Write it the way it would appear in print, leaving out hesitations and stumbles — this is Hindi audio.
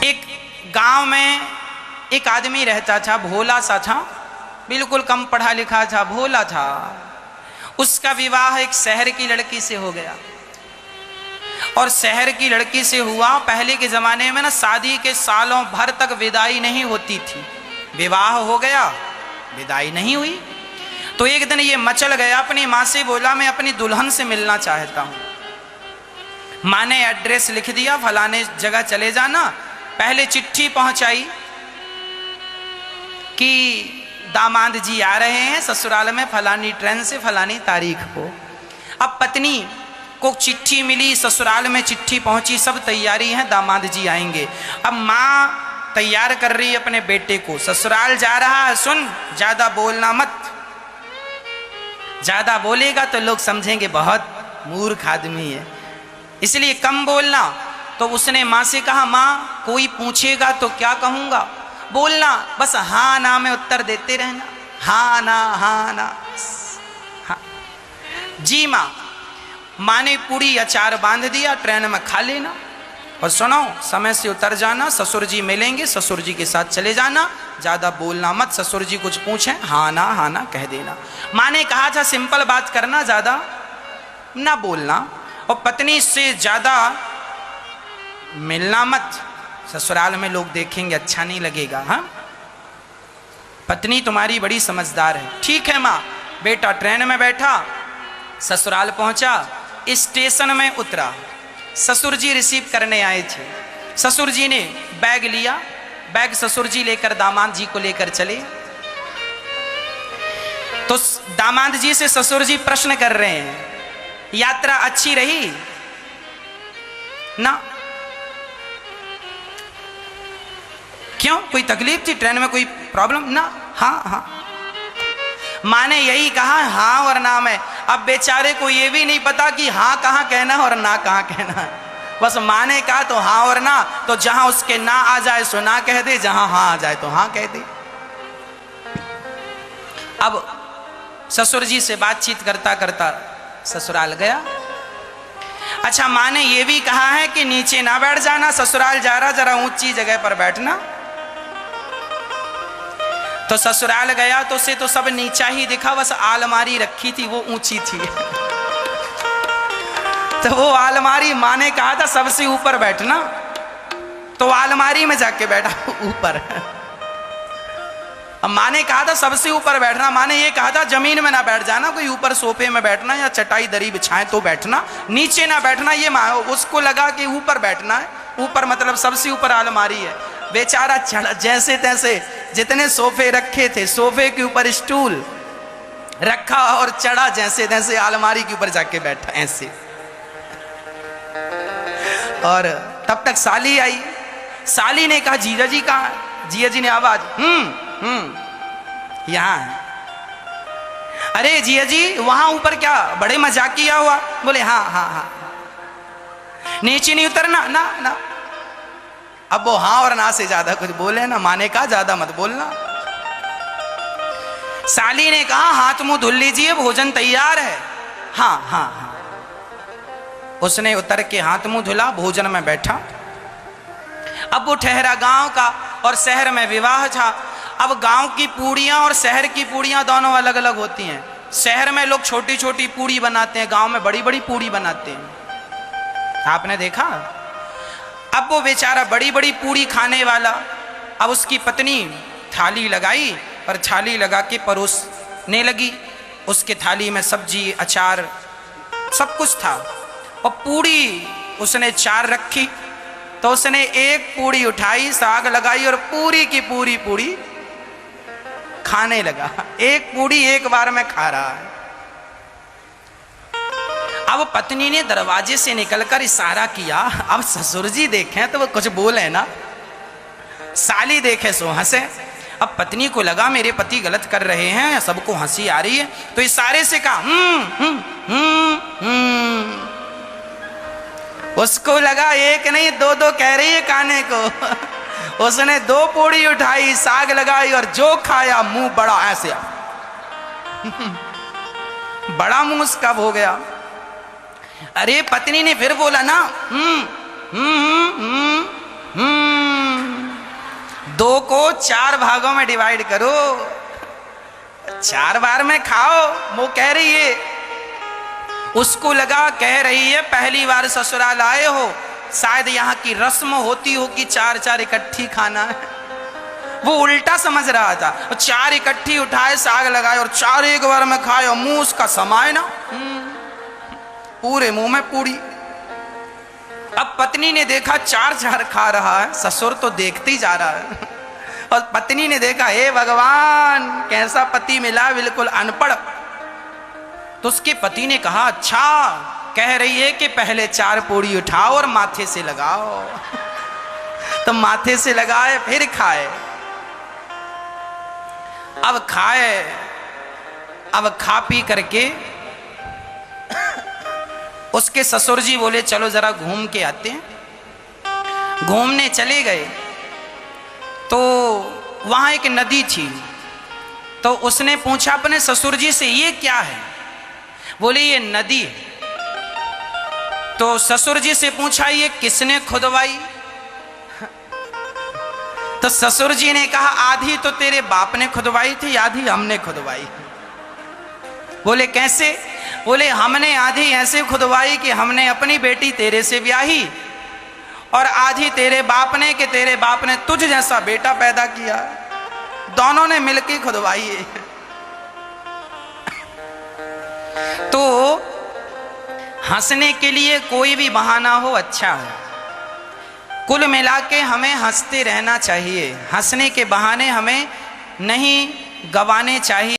एक गांव में एक आदमी रहता था, भोला सा था, बिल्कुल कम पढ़ा लिखा था, भोला था। उसका विवाह एक शहर की लड़की से हो गया। और शहर की लड़की से हुआ, पहले के जमाने में ना शादी के सालों भर तक विदाई नहीं होती थी। विवाह हो गया, विदाई नहीं हुई, तो एक दिन ये मचल गया, अपनी माँ से बोला मैं अपनी दुल्हन से मिलना चाहता हूं। माँ ने एड्रेस लिख दिया, फलाने जगह चले जाना। पहले चिट्ठी पहुंचाई कि दामाद जी आ रहे हैं ससुराल में फलानी ट्रेन से फलानी तारीख को। अब पत्नी को चिट्ठी मिली, ससुराल में चिट्ठी पहुंची, सब तैयारी है, दामाद जी आएंगे। अब माँ तैयार कर रही है अपने बेटे को, ससुराल जा रहा है, सुन ज्यादा बोलना मत, ज्यादा बोलेगा तो लोग समझेंगे बहुत मूर्ख आदमी है, इसलिए कम बोलना। तो उसने माँ से कहा, माँ कोई पूछेगा तो क्या कहूंगा, बोलना बस हाँ ना में उत्तर देते रहना, हाँ ना हाँ ना हाँ। जी माँ। माँ ने पूरी अचार बांध दिया, ट्रेन में खा लेना और सुनो समय से उतर जाना, ससुर जी मिलेंगे, ससुर जी के साथ चले जाना, ज्यादा बोलना मत, ससुर जी कुछ पूछें हाँ ना कह देना। माँ ने कहा था सिंपल बात करना, ज्यादा ना बोलना, और पत्नी से ज्यादा मिलना मत, ससुराल में लोग देखेंगे अच्छा नहीं लगेगा। हाँ, पत्नी तुम्हारी बड़ी समझदार है। ठीक है माँ। बेटा ट्रेन में बैठा, ससुराल पहुंचा, स्टेशन में उतरा, ससुर जी रिसीव करने आए थे। ससुर जी ने बैग लिया, बैग ससुर जी लेकर दामाद जी को लेकर चले। तो दामाद जी से ससुर जी प्रश्न कर रहे हैं, यात्रा अच्छी रही ना? क्यों, कोई तकलीफ थी ट्रेन में, कोई प्रॉब्लम ना? हाँ हाँ। माँ ने यही कहा हाँ और ना में। अब बेचारे को ये भी नहीं पता कि हाँ कहाँ कहना और ना कहाँ कहना, बस माँ ने कहा तो हाँ और ना, तो जहां उसके ना आ जाए सो ना कह दे, जहां हाँ आ जाए तो हाँ कह दे। अब ससुर जी से बातचीत करता करता ससुराल गया। अच्छा, माँ ने यह भी कहा है कि नीचे ना बैठ जाना, ससुराल जा रहा, जरा ऊंची जगह पर बैठना। तो ससुराल गया तो उसे तो सब नीचा ही दिखा, बस आलमारी रखी थी वो ऊंची थी। तो वो आलमारी, माँ ने कहा था सबसे ऊपर बैठना, तो आलमारी में जाके बैठा ऊपर। अब माँ ने कहा था सबसे ऊपर बैठना, माँ ने ये कहा था जमीन में ना बैठ जाना, कोई ऊपर सोफे में बैठना या चटाई दरी बिछाएं तो बैठना, नीचे ना बैठना। ये माँ उसको लगा कि ऊपर बैठना है, ऊपर मतलब सबसे ऊपर आलमारी है। बेचारा चढ़ा जैसे तैसे, जितने सोफे रखे थे सोफे के ऊपर स्टूल रखा और चढ़ा जैसे तैसे, आलमारी के ऊपर जाके बैठा ऐसे। और तब तक साली आई। साली ने कहा जीजा जी कहाँ है? जीजा जी ने आवाज यहाँ है। अरे जीजा जी वहां ऊपर क्या बड़े मजाक किया हुआ? बोले हाँ हाँ हाँ। नीचे नहीं उतरना ना ना। अब वो हाँ और ना से ज्यादा कुछ बोले ना, माँ ने कहा ज्यादा मत बोलना। साली ने कहा हाथ मुंह धुल लीजिए, भोजन तैयार है। हाँ हाँ हाँ। उसने उतर के हाथ मुंह धुला, भोजन में बैठा। अब वो ठहरा गांव का, और शहर में विवाह था। अब गांव की पूड़ियां और शहर की पूड़ियां दोनों अलग अलग होती हैं। शहर में लोग छोटी छोटी पूड़ी बनाते हैं, गांव में बड़ी बड़ी पूड़ी बनाते हैं, आपने देखा? अब वो बेचारा बड़ी बड़ी पूड़ी खाने वाला, अब उसकी पत्नी थाली लगाई और थाली लगा के परोसने लगी। उसके थाली में सब्जी अचार सब कुछ था, और पूड़ी उसने 4 रखी। तो उसने एक पूड़ी उठाई, साग लगाई और पूरी की पूरी पूड़ी खाने लगा। एक पूड़ी एक बार में खा रहा है। अब पत्नी ने दरवाजे से निकलकर इशारा किया, अब ससुर जी देखें तो वो कुछ बोले ना, साली देखे सो हंसे। अब पत्नी को लगा मेरे पति गलत कर रहे हैं, सबको हंसी आ रही है, तो इशारे से कहा उसको लगा एक नहीं दो दो कह रही है खाने को। उसने 2 पूड़ी उठाई, साग लगाई और जो खाया मुंह बड़ा ऐसे बड़ा मुंह उसका हो गया। अरे पत्नी ने फिर बोला ना 2 को 4 भागों में डिवाइड करो, 4 बार में खाओ। वो कह रही है, उसको लगा कह रही है पहली बार ससुराल आए हो, शायद यहाँ की रस्म होती हो कि 4 इकट्ठी खाना है। वो उल्टा समझ रहा था, 4 इकट्ठी उठाए, साग लगाए और 4 एक बार में खाए और मुंह उसका समाये ना, पूरे मुंह में पूरी। अब पत्नी ने देखा 4 खा रहा है, ससुर तो देखते ही जा रहा है। और पत्नी ने देखा, हे भगवान कैसा पति मिला, बिल्कुल अनपढ़। तो उसके पति ने कहा, अच्छा कह रही है कि पहले 4 पूड़ी उठाओ और माथे से लगाओ। तो माथे से लगाए, फिर खाए। अब खाए, अब खा पी करके उसके ससुर जी बोले चलो जरा घूम के आते हैं। घूमने चले गए तो वहां एक नदी थी। तो उसने पूछा अपने ससुर जी से, ये क्या है? बोले ये नदी है। तो ससुर जी से पूछा, ये किसने खुदवाई? तो ससुर जी ने कहा, आधी तो तेरे बाप ने खुदवाई थी, आधी हमने खुदवाई। बोले कैसे? बोले हमने आधी ऐसे खुदवाई कि हमने अपनी बेटी तेरे से ब्याही, और आधी तेरे बाप ने कि तेरे बाप ने तुझ जैसा बेटा पैदा किया, दोनों ने मिलकर खुदवाई है। तो हंसने के लिए कोई भी बहाना हो अच्छा है। कुल मिला के हमें हंसते रहना चाहिए, हंसने के बहाने हमें नहीं गंवाने चाहिए।